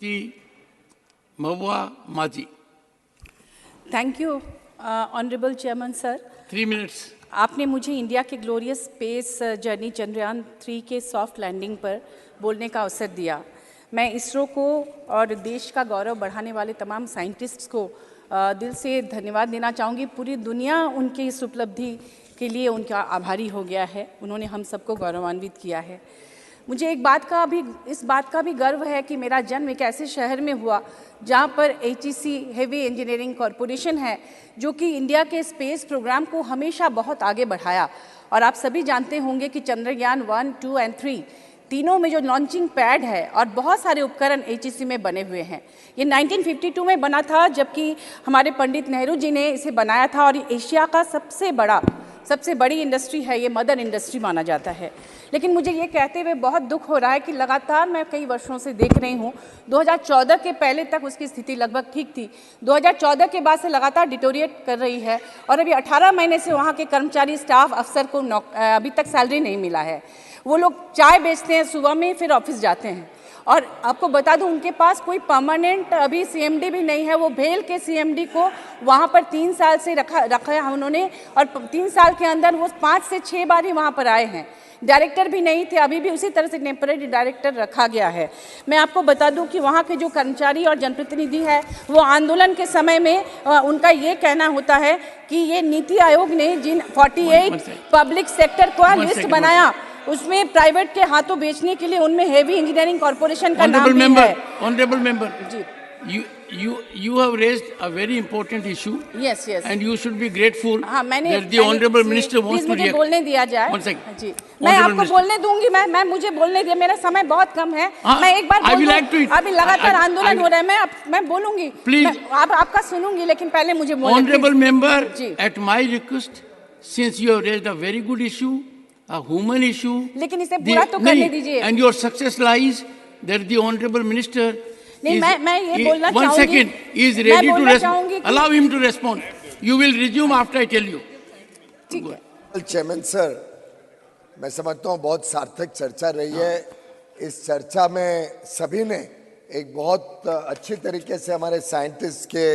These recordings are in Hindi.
T. Mahua Maji. Thank you, Honorable Chairman Sir. 3 minutes. आपने मुझे इंडिया के ग्लोरियस स्पेस जर्नी चंद्रयान 3 के सॉफ्ट लैंडिंग पर बोलने का अवसर दिया। मैं इसरो को और देश का गौरव बढ़ाने वाले तमाम साइंटिस्ट्स को दिल से धन्यवाद देना चाहूँगी। पूरी दुनिया उनकी इस उपलब्धि के लिए उनका आभारी हो गया है। उन्होंने हम सबको गौरवान्वित किया है। मुझे इस बात का भी गर्व है कि मेरा जन्म एक ऐसे शहर में हुआ जहाँ पर HEC हेवी इंजीनियरिंग कॉरपोरेशन है, जो कि इंडिया के स्पेस प्रोग्राम को हमेशा बहुत आगे बढ़ाया। और आप सभी जानते होंगे कि चंद्रयान 1, 2 और 3 तीनों में जो लॉन्चिंग पैड है और बहुत सारे उपकरण HEC में बने हुए हैं। ये 1952 में बना था, जबकि हमारे पंडित नेहरू जी ने इसे बनाया था। और एशिया का सबसे बड़ी इंडस्ट्री है, ये मदर इंडस्ट्री माना जाता है। लेकिन मुझे ये कहते हुए बहुत दुख हो रहा है कि लगातार मैं कई वर्षों से देख रही हूँ, 2014 के पहले तक उसकी स्थिति लगभग ठीक थी, 2014 के बाद से लगातार डिटोरिएट कर रही है। और अभी 18 महीने से वहाँ के कर्मचारी, स्टाफ, अफसर को अभी तक सैलरी नहीं मिला है। वो लोग चाय बेचते हैं सुबह में, फिर ऑफिस जाते हैं। और आपको बता दूं, उनके पास कोई परमानेंट अभी CMD भी नहीं है। वो भेल के CMD को वहाँ पर 3 साल से रखा है उन्होंने, और 3 साल के अंदर वो 5 से 6 बार ही वहाँ पर आए हैं। डायरेक्टर भी नहीं थे, अभी भी उसी तरह से टेम्परेरी डायरेक्टर रखा गया है। मैं आपको बता दूं कि वहाँ के जो कर्मचारी और जनप्रतिनिधि है, वो आंदोलन के समय में उनका ये कहना होता है कि ये नीति आयोग ने जिन 48 पब्लिक सेक्टर का लिस्ट बनाया, उसमें प्राइवेट के हाथों बेचने के लिए उनमें हेवी इंजीनियरिंग कॉर्पोरेशन का नाम भी है। Honorable member, ji, you have raised a very important issue. Yes. And you should be grateful. हाँ, that the honorable minister wants to react. बोलने दिया जाए। One second. जी, मैं आपको बोलने दूंगी। मैं मुझे बोलने दिया, मेरा समय बहुत कम है। मैं एक बार अभी लगातार आंदोलन हो रहा है, मैं बोलूंगी। Please. आपका सुनूंगी, लेकिन पहले मुझे बोलने। Honorable member, at my request, since you have raised a very good issue, a human issue, लेकिन इसे पूरा तो करने दीजिए। And your success lies that the honorable minister नहीं, मैं ये बोलना चाहूंगी। 1 second, is ready to respond. Allow him to respond. You will resume after I tell you. ठीक है। चेयरमैन सर, मैं समझता हूँ बहुत सार्थक चर्चा रही है। इस चर्चा में सभी ने एक बहुत अच्छी तरीके से हमारे साइंटिस्ट के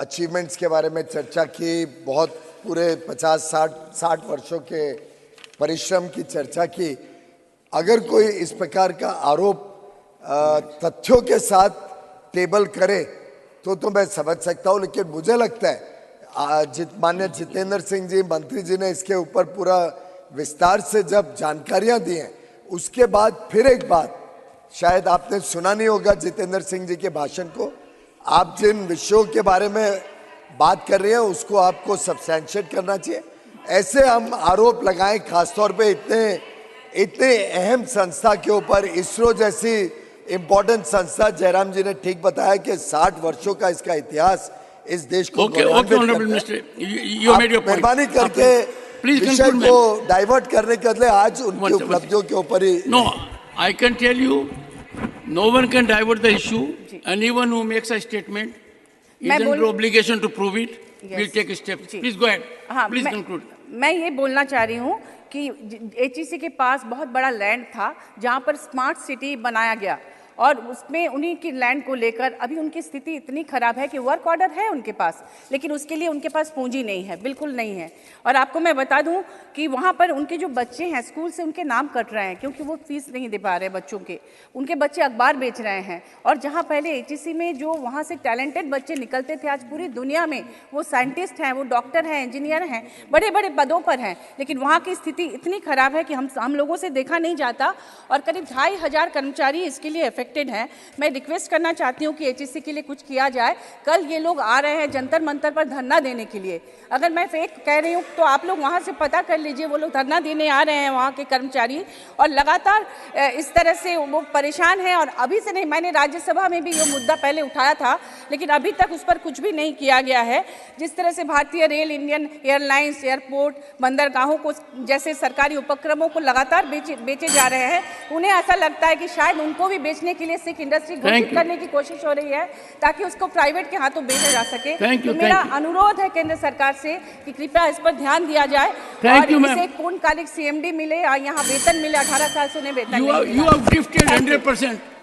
अचीवमेंट्स के बारे में चर्चा की। बहुत पूरे 50-60 वर्षों के परिश्रम की चर्चा की। अगर कोई इस प्रकार का आरोप तथ्यों के साथ टेबल करे तो मैं समझ सकता हूँ, लेकिन मुझे लगता है माननीय जितेंद्र सिंह जी मंत्री जी ने इसके ऊपर पूरा विस्तार से जब जानकारियां दी हैं, उसके बाद फिर एक बात, शायद आपने सुना नहीं होगा जितेंद्र सिंह जी के भाषण को। आप जिन विषयों के बारे में बात कर रहे हैं उसको आपको सब्सटेंशिएट करना चाहिए। ऐसे हम आरोप लगाएं, खासतौर पे इतने अहम संस्था के ऊपर, इसरो जैसी इम्पोर्टेंट संस्था। जयराम जी ने ठीक बताया कि 60 वर्षों का इसका इतिहास इस देश को मेहरबानी करके विषय को डाइवर्ट करने के बदले आज उनकी उपलब्धियों के ऊपर ही। No, I can tell you, no one can divert the issue. Anyone who makes a statement is under obligation to prove it. We'll take steps. Please go ahead. Please conclude. मैं ये बोलना चाह रही हूँ कि HEC के पास बहुत बड़ा लैंड था जहाँ पर स्मार्ट सिटी बनाया गया, और उसमें उन्हीं की लैंड को लेकर अभी उनकी स्थिति इतनी खराब है कि वर्क ऑर्डर है उनके पास, लेकिन उसके लिए उनके पास पूंजी नहीं है, बिल्कुल नहीं है। और आपको मैं बता दूं कि वहाँ पर उनके जो बच्चे हैं, स्कूल से उनके नाम कट रहे हैं क्योंकि वो फीस नहीं दे पा रहे बच्चों के। उनके बच्चे अखबार बेच रहे हैं। और जहाँ पहले HEC में जो वहाँ से टैलेंटेड बच्चे निकलते थे, आज पूरी दुनिया में वो साइंटिस्ट हैं, वो डॉक्टर हैं, इंजीनियर हैं, बड़े बड़े पदों पर हैं। लेकिन वहाँ की स्थिति इतनी खराब है कि हम लोगों से देखा नहीं जाता, और करीब 2500 कर्मचारी इसके लिए हैं। मैं रिक्वेस्ट करना चाहती हूं कि HEC के लिए कुछ किया जाए। कल ये लोग आ रहे हैं जंतर मंतर पर धरना देने के लिए। अगर मैं फेक कह रही हूं तो आप लोग वहां से पता कर लीजिए। वो लोग धरना देने आ रहे हैं, वहां के कर्मचारी, और लगातार इस तरह से वो परेशान हैं। और अभी से नहीं, मैंने राज्यसभा में भी ये मुद्दा पहले उठाया था, लेकिन अभी तक उस पर कुछ भी नहीं किया गया है। जिस तरह से भारतीय रेल, इंडियन एयरलाइंस, एयरपोर्ट, बंदरगाहों को जैसे सरकारी उपक्रमों को लगातार बेचे जा रहे हैं, उन्हें ऐसा लगता है कि शायद उनको भी बेचने के लिए सिख इंडस्ट्री घोषित करने की कोशिश हो रही है ताकि उसको प्राइवेट के हाथों बेचा जा सके। तो मेरा अनुरोध है केंद्र सरकार से कि कृपया इस पर ध्यान दिया जाए और इसे पूर्णकालिक CMD मिले, यहाँ वेतन मिले। 18 साल से उन्हें वेतन नहीं मिला। You have drifted 100%.